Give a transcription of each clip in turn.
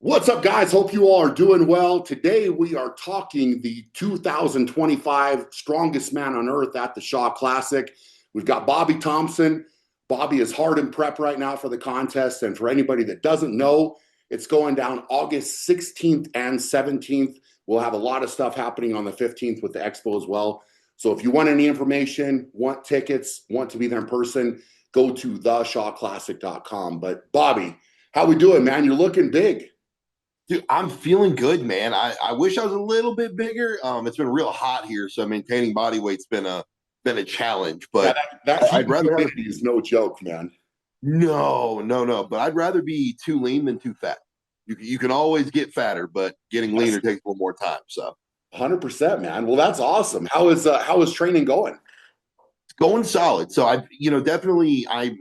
What's up, guys? Hope you all are doing well. Today, we are talking the 2025 Strongest Man on Earth at the Shaw Classic. We've got Bobby Thompson. Bobby is hard in prep right now for the contest. And for anybody that doesn't know, it's going down August 16th and 17th. We'll have a lot of stuff happening on the 15th with the expo as well. So if you want any information, want tickets, want to be there in person, go to theshawclassic.com. But Bobby, how we doing, man? You're looking big. Dude, I'm feeling good, man. I wish I was a little bit bigger. It's been real hot here, so maintaining body weight's been a challenge. Yeah, But that heat I'd and rather have humidity is no joke, man. no. But I'd rather be too lean than too fat. You can always get fatter, but getting Yes, leaner takes a little more time. So 100%, man. Well, that's awesome. How is training going? it's going solid. So definitely I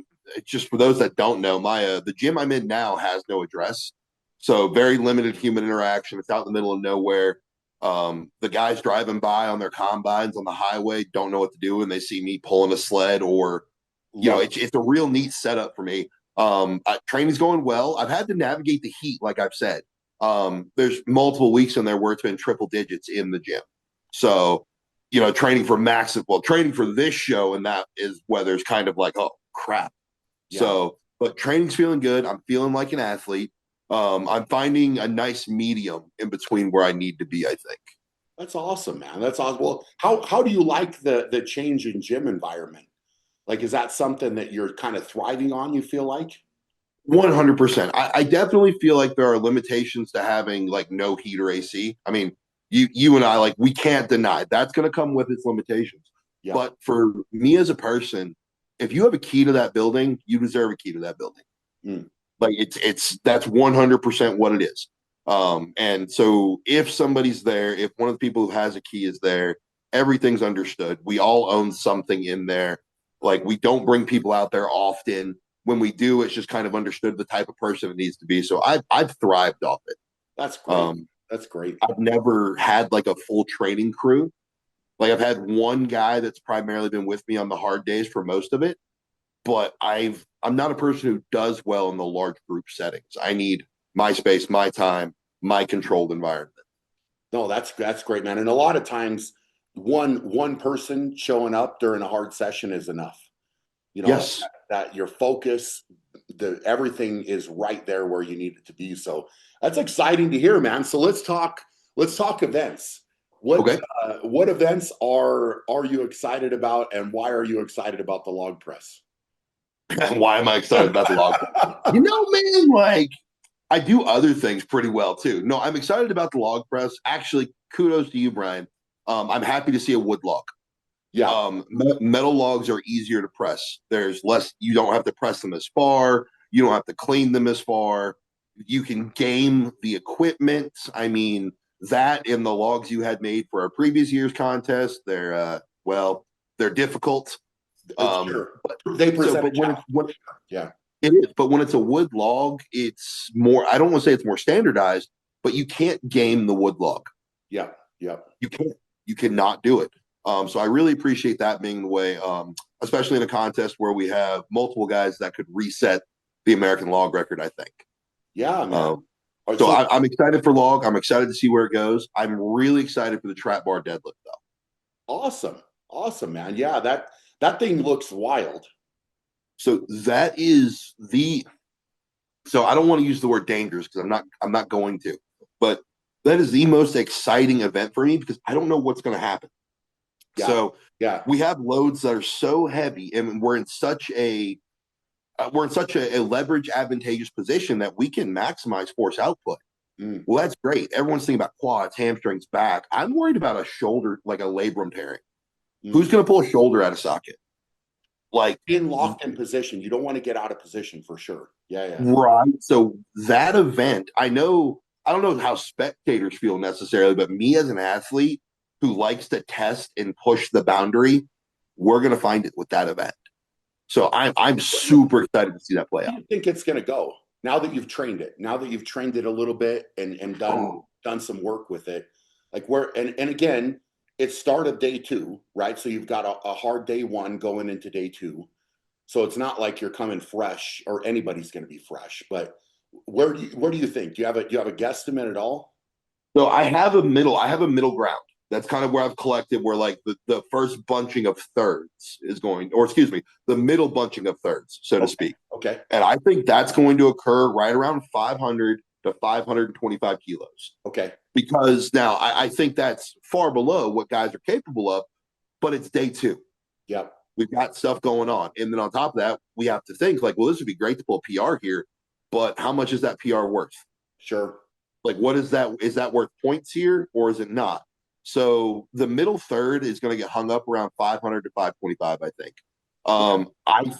just for those that don't know, my the gym I'm in now has no address. So very limited human interaction. It's out in the middle of nowhere. The guys driving by on their combines on the highway don't know what to do, and they see me pulling a sled, or Love it. it's a real neat setup for me. Training's going well. I've had to navigate the heat, like I've said. There's multiple weeks in there where it's been triple digits in the gym. So, training for massive, well, training for this show, and that is whether it's kind of like, oh crap. Yeah, So, but training's feeling good. I'm feeling like an athlete. I'm finding a nice medium in between where I need to be, I think. that's awesome, man. That's awesome. Well, how do you like the change in gym environment? Like, is that something that you're kind of thriving on, you feel like? 100%. I definitely feel like there are limitations to having like no heat or AC. I mean, you and I, like, we can't deny that's going to come with its limitations. Yeah. But for me as a person, if you have a key to that building, you deserve a key to that building. Mm. Like it's that's 100% what it is. And so if somebody's there, if one of the people who has a key is there, everything's understood. We all own something in there. Like, we don't bring people out there often. When we do, it's just kind of understood the type of person it needs to be. So I've thrived off it. That's great. Um, That's great. I've never had like a full training crew. Like, I've had one guy that's primarily been with me on the hard days for most of it, but I'm not a person who does well in the large group settings. I need my space, my time, my controlled environment. No, that's great, man. And a lot of times, one person showing up during a hard session is enough. Yes. That your focus, the everything is right there where you need it to be. So that's exciting to hear, man. So let's talk events. What Okay. what events are you excited about, and why are you excited about the log press? Why am I excited about the log? Man, like, I do other things pretty well too. No, I'm excited about the log press. Actually, kudos to you, Brian. I'm happy to see a wood log. Yeah, Metal logs are easier to press. There's less, you don't have to press them as far. You don't have to clean them as far. You can game the equipment. I mean, that and the logs you had made for our previous year's contest, they're difficult. sure. But They so, present a but when challenge. it's when Yeah, it is, but when it's a wood log, it's more. I don't want to say it's more standardized, but you can't game the wood log. yeah, yeah. You can't. You cannot do it. So I really appreciate that being the way, especially in a contest where we have multiple guys that could reset the American log record. I think. Yeah, man. Um, All right, so so I'm excited for log. I'm excited to see where it goes. I'm really excited for the trap bar deadlift, though. awesome. Awesome, man. Yeah, that thing looks wild. So that is the. So I don't want to use the word dangerous because I'm not going to, but that is the most exciting event for me because I don't know what's going to happen. Yeah, So yeah. we have loads that are so heavy, and we're in such a leverage advantageous position that we can maximize force output. Mm. Well, that's great. Everyone's thinking about quads, hamstrings, back. I'm worried about a shoulder, like a labrum tearing. Who's Mm. going to pull a shoulder out of socket? Like, Being locked in position, you don't want to get out of position for sure. Yeah, yeah. right. So that event, I don't know how spectators feel necessarily, but me as an athlete who likes to test and push the boundary, we're going to find it with that event. So I'm super excited to see that play How out. do you think it's going to go now that you've trained it? Now that you've trained it a little bit and done some work with it, like where and again, it's start of day two, right? So you've got a hard day one going into day two. So it's not like you're coming fresh, or anybody's going to be fresh. But where do you think? Do you have a guesstimate at all? So I have a middle ground. That's kind of where I've collected where like the first bunching of thirds is going, or excuse me, the middle bunching of thirds, so to Okay. speak. Okay. And I think that's going to occur right around 500 to 525 kilos. Okay. Because now I think that's far below what guys are capable of, but it's day two. Yep. We've got stuff going on. And then on top of that, we have to think like, well, this would be great to pull a PR here, but how much is that PR worth? Sure. Like, what is that? Is that worth points here or is it not? So the middle third is going to get hung up around 500 to 525, I think. Yeah. I I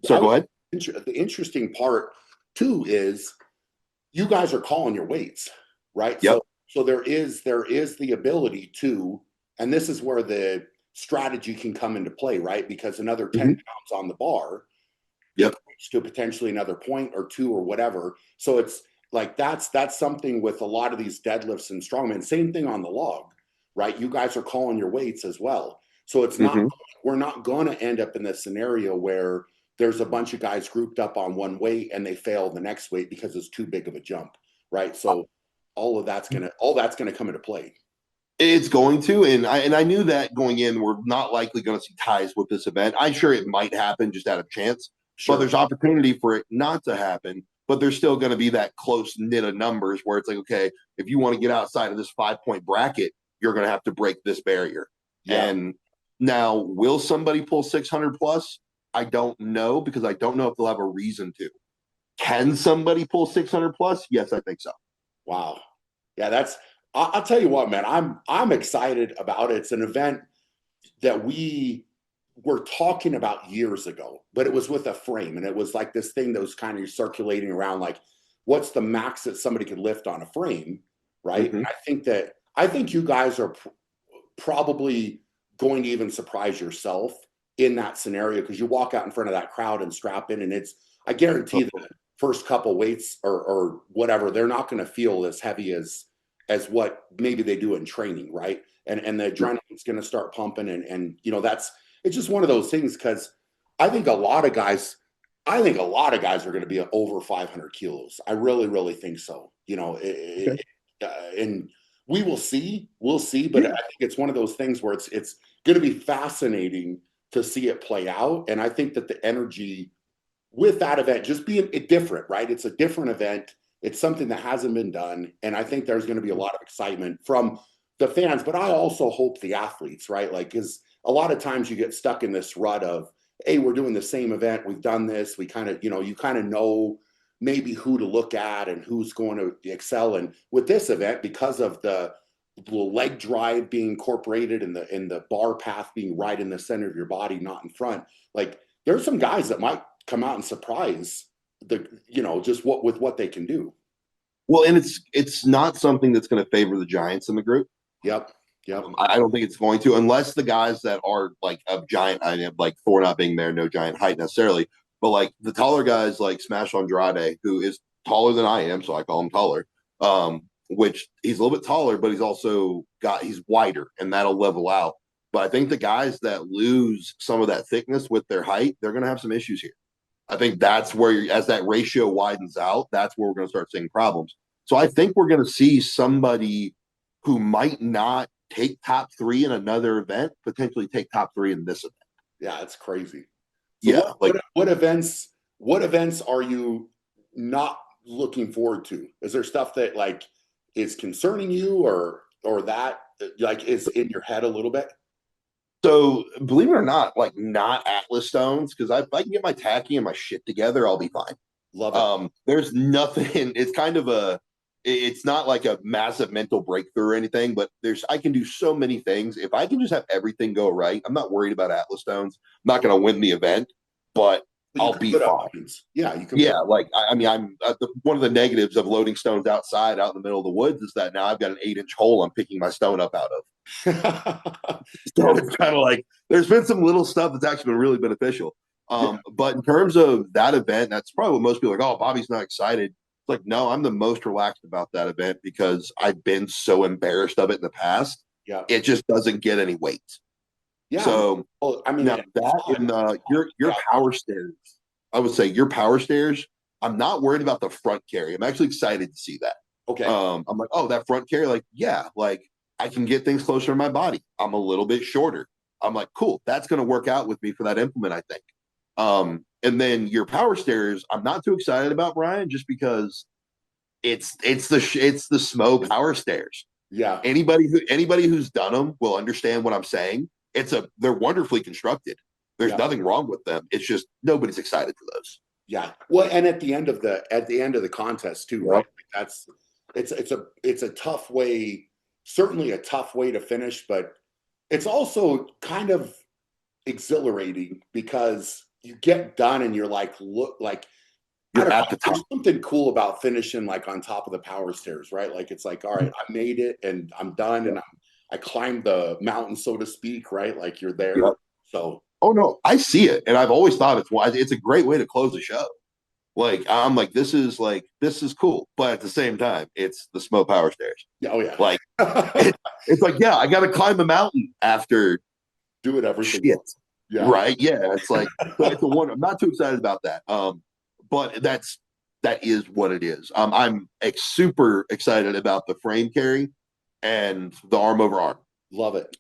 so would, go ahead. the interesting part too is you guys are calling your weights, right? Yep. So there is the ability to, and this is where the strategy can come into play, right? Because another 10 Mhm. pounds on the bar Yep. equates to potentially another point or two or whatever. So it's like that's something with a lot of these deadlifts and strongman. Same thing on the log, right? You guys are calling your weights as well. So it's not Hmm. we're not going to end up in this scenario where there's a bunch of guys grouped up on one weight and they fail the next weight because it's too big of a jump, right? So all that's gonna come into play. It's going to, and I knew that going in, we're not likely going to see ties with this event. I'm sure it might happen just out of chance, but Sure. there's opportunity for it not to happen. But there's still going to be that close knit of numbers where it's like, okay, if you want to get outside of this 5 point bracket, you're going to have to break this barrier. Yeah. And now, will somebody pull 600 plus? I don't know because I don't know if they'll have a reason to. Can somebody pull 600 plus? Yes, I think so. Wow. Yeah, I'll tell you what, man. I'm excited about it. It's an event that we were talking about years ago, but it was with a frame, and it was like this thing that was kind of circulating around, like, what's the max that somebody could lift on a frame, right? And Mm-hmm. I think you guys are probably going to even surprise yourself in that scenario because you walk out in front of that crowd and strap in, and I guarantee the first couple weights or whatever, they're not going to feel as heavy as what maybe they do in training, right? And the adrenaline's going to start pumping, and that's it's just one of those things because I think a lot of guys. I think a lot of guys are going to be over 500 kilos. I really, really think so. Okay. And we will see. We'll see. But I Yeah. think it's one of those things where it's going to be fascinating to see it play out. And I think that the energy with that event just being different, right? It's a different event. It's something that hasn't been done, and I think there's going to be a lot of excitement from the fans. But I also hope the athletes, right? Like, because a lot of times you get stuck in this rut of, hey, we're doing the same event, we've done this, we kind of, you kind of know maybe who to look at and who's going to excel. And with this event, because of the leg drive being incorporated and the bar path being right in the center of your body, not in front, like there's some guys that might come out and surprise just what they can do. Well, and it's not something that's going to favor the Giants in the group. Yep. Yep. I don't think it's going to, unless the guys that are like of giant, I mean, like Thor not being there, no giant height necessarily, but like the taller guys like Smash Andrade, who is taller than I am, so I call him taller. Which he's a little bit taller, but he's wider, and that'll level out. But I think the guys that lose some of that thickness with their height, they're going to have some issues here. I think that's where, as that ratio widens out, that's where we're going to start seeing problems. So I think we're going to see somebody who might not take top three in another event potentially take top three in this event. Yeah, it's crazy. So Yeah, like what events are you not looking forward to? Is there stuff that like is concerning you or that like is in your head a little bit? so. Believe it or not, like not Atlas stones because if I can get my tacky and my shit together, I'll be fine. Love it. There's nothing. It's kind of a. It's not like a massive mental breakthrough or anything, but I can do so many things. If I can just have everything go right, I'm not worried about Atlas stones. I'm not going to win the event, but But you I'll can be put up fine. points. Yeah, you can Yeah, put like I mean, one of the negatives of loading stones outside, out in the middle of the woods, is that now I've got an 8 inch hole I'm picking my stone up out of. So yeah. it's kind of like there's been some little stuff that's actually been really beneficial. Yeah. But in terms of that event, that's probably what most people are like, oh, Bobby's not excited. It's like, no, I'm the most relaxed about that event because I've been so embarrassed of it in the past. Yeah. It just doesn't get any weight. Yeah. No. So Well, I mean, now that in your yeah. power stairs, I would say your power stairs, I'm not worried about the front carry. I'm actually excited to see that. Okay. I'm like, oh, that front carry, like, yeah, like I can get things closer to my body. I'm a little bit shorter. I'm like, cool, that's going to work out with me for that implement, I think. And then your power stairs, I'm not too excited about, Brian, just because it's the SMOE power stairs. Yeah. Anybody who's done them will understand what I'm saying. They're wonderfully constructed. There's Yeah. nothing wrong with them. It's just nobody's excited for those. Yeah. Well, and at the end of the contest too, right? Like that's it's a tough way, certainly a tough way to finish, but it's also kind of exhilarating because you get done and you're like, look, like I You're don't at know. the top. There's something cool about finishing like on top of the power stairs, right? Like it's like, all right, I made it and I'm done and I climbed the mountain, so to speak, right? Like you're there. Yep. So Oh no, I see it, and I've always thought it's a great way to close the show. Like I'm like this is cool, but at the same time, it's the SMOE power stairs. yeah, oh yeah. Like it's like yeah, I got to climb a mountain after Do it every single shit, one. Yeah. right? Yeah, it's like so it's a one. I'm not too excited about that. But that is what it is. I'm super excited about the frame carry and the arm over arm. Love it.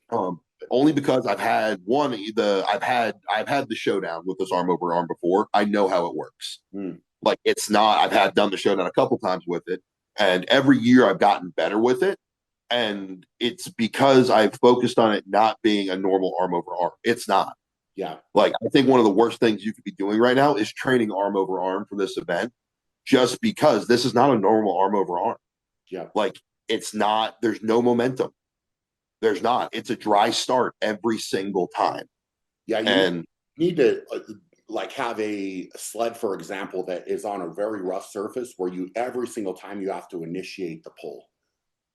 Only because I've had the showdown with this arm over arm before. I know how it works. Like it's not. I've had done the showdown a couple times with it, and every year I've gotten better with it. And it's because I've focused on it not being a normal arm over arm. It's not. Yeah. Like I think one of the worst things you could be doing right now is training arm over arm for this event, just because this is not a normal arm over arm. Yeah. Like it's not. There's no momentum. There's not. It's a dry start every single time. Yeah. And need to like have a sled, for example, that is on a very rough surface where you every single time you have to initiate the pull.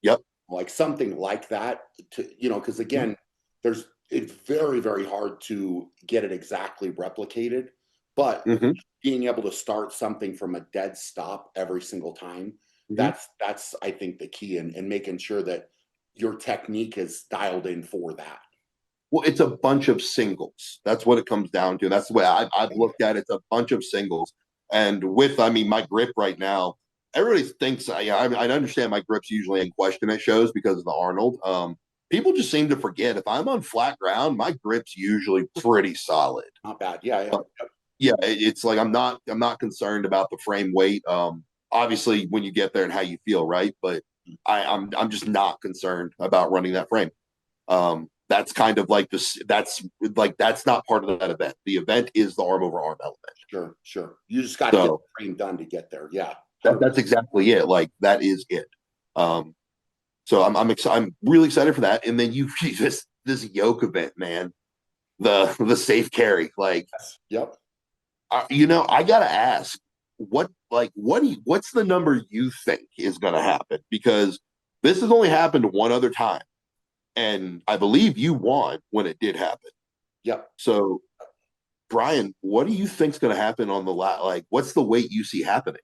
yep. Like something like that to, because again, it's very, very hard to get it exactly replicated, but Mm-hmm. being able to start something from a dead stop every single time, that's I think the key, and making sure that your technique is dialed in for that. Well, it's a bunch of singles. That's what it comes down to. That's the way I've looked at it. It's a bunch of singles. And I mean, my grip right now, everybody thinks, I understand my grip's usually in question at shows because of the Arnold. People just seem to forget if I'm on flat ground, my grip's usually pretty solid. Not bad. Yeah. Yeah. Yeah, it's like I'm not concerned about the frame weight. Obviously, when you get there and how you feel, right? But I'm just not concerned about running that frame. That's kind of like this. That's not part of that event. The event is the arm over arm element. Sure. You just got to get the frame done to get there. Yeah, that's exactly it. Like that is it. So I'm really excited for that. And then you this yoke event, man, the safe carry, like yep. I gotta ask, what's the number you think is gonna happen? Because this has only happened one other time, and I believe you won when it did happen. Yep. So, Brian, what do you think's gonna happen on the like? What's the weight you see happening?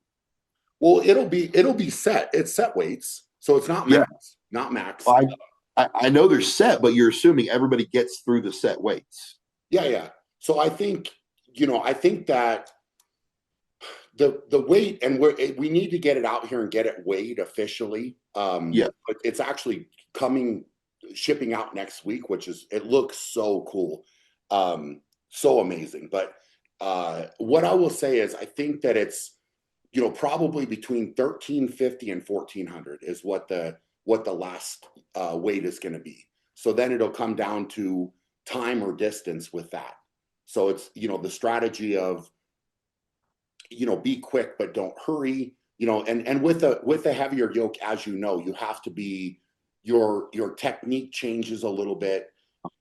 Well, it'll be set. It's set weights, so it's not max. Not max. I know they're set, but you're assuming everybody gets through the set weights. Yeah. So I think that the weight, and we need to get it out here and get it weighed officially. But it's actually shipping out next week, it looks so cool, so amazing. But what I will say is, I think that it's probably between 1350 and 1400 is what the last weight is going to be. So then it'll come down to time or distance with that. So it's the strategy of be quick but don't hurry. And with a heavier yoke, as you have to be your technique changes a little bit,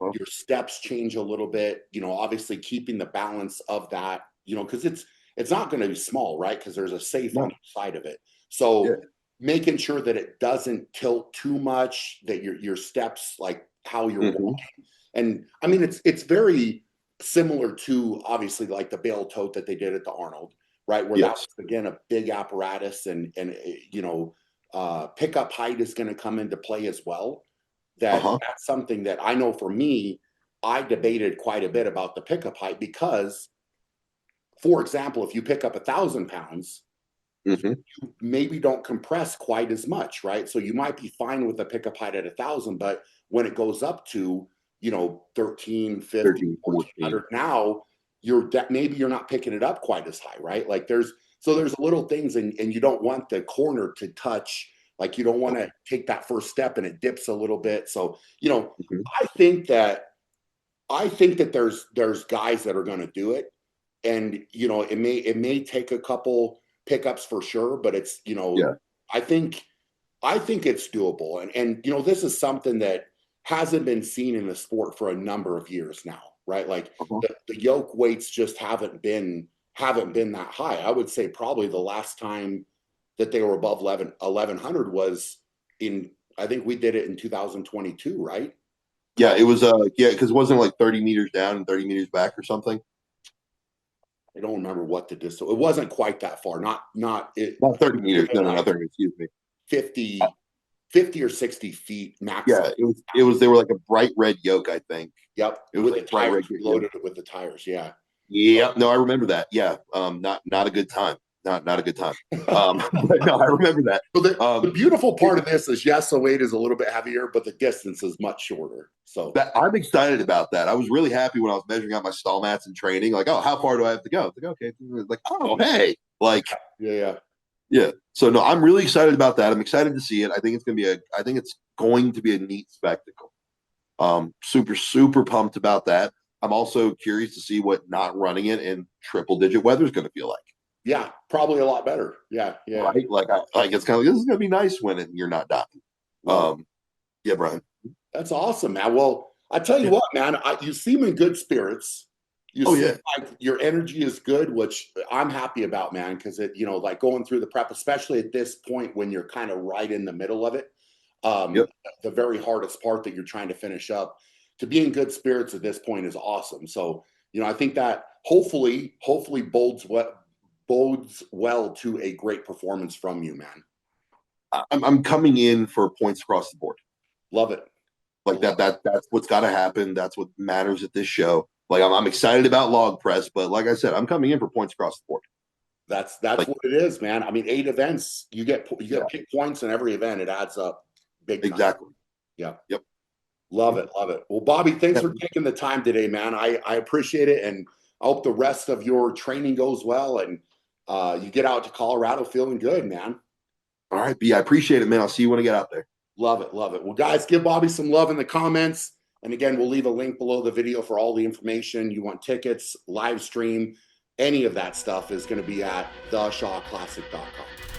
your steps change a little bit. Obviously keeping the balance of that. Because it's not going to be small, right? Because there's a safe on each side of it. So making sure that it doesn't tilt too much, that your steps, like how you're walking. And I mean, it's very similar to obviously like the bale tote that they did at the Arnold, right? Where that's again a big apparatus, and pickup height is going to come into play as well. That's something that I know for me, I debated quite a bit about the pickup height because, for example, if you pick up 1,000 pounds, Mm-hmm. You maybe don't compress quite as much, right? So you might be fine with a pickup height at 1,000, but when it goes up to, 13, 50, 13, 14. 1,400, now maybe you're not picking it up quite as high, right? Like there's little things, and you don't want the corner to touch, like you don't want to take that first step and it dips a little bit. So, Mm-hmm. I think that there's guys that are going to do it, and it may take a couple pickups for sure, but it's Yeah. I think it's doable, and this is something that hasn't been seen in the sport for a number of years now, right? Like Uh-huh. the yoke weights just haven't been that high. I would say probably the last time that they were above 1100 was in, I think we did it in 2022, right? Yeah, it was yeah, because it wasn't like 30 meters down and 30 meters back or something. I don't remember what the distance. It wasn't quite that far. Not it. Not 30 meters. No, no, Like not 30 meters, excuse me. 50, 50 or 60 feet Yeah, maximum. it was they were like a bright red yoke, I think. Yep, It was with the like bright red tires, we yoke. loaded it with the tires. Yeah. Yeah, no, I remember that. Yeah, not a good time. Not a good time. But no, I remember that. So the Um, beautiful part of this is, yes, the weight is a little bit heavier, but the distance is much shorter. So that I'm excited about that. I was really happy when I was measuring out my stall mats and training. Like, oh, how far do I have to go? It's like, okay, like, oh, hey, like, yeah. yeah. So no, I'm really excited about that. I'm excited to see it. I think it's going to be a neat spectacle. Super, super pumped about that. I'm also curious to see what not running it in triple digit weather is going to feel like. Yeah, probably a lot better. Yeah, yeah. Right? Like it's kind of like this is going to be nice when you're not dying. Love it. Yeah, Brian. That's awesome, man. Well, I tell you Yeah. what, man, you seem in good spirits. You Oh seem yeah. like your energy is good, which I'm happy about, man, because like going through the prep, especially at this point when you're kind of right in the middle of it, um, Yep. the very hardest part that you're trying to finish up, to be in good spirits at this point is awesome. So, I think that hopefully bodes well to a great performance from you, man. I'm coming in for points across the board. Love it. Like Love that's what's got to happen. That's what matters at this show. Like I'm excited about log press, but like I said, I'm coming in for points across the board. That's Like what it is, man. I mean, 8 events, you get yeah, pick points in every event. It adds up big time. exactly. Yeah. Yep. Love it. Love it. Well, Bobby, thanks Yeah. for taking the time today, man. I appreciate it. And I hope the rest of your training goes well and you get out to Colorado feeling good, man. All right, B. I appreciate it, man. I'll see you when I get out there. Love it. Love it. Well, guys, give Bobby some love in the comments. And again, we'll leave a link below the video for all the information. You want tickets, live stream, any of that stuff is going to be at theshawclassic.com.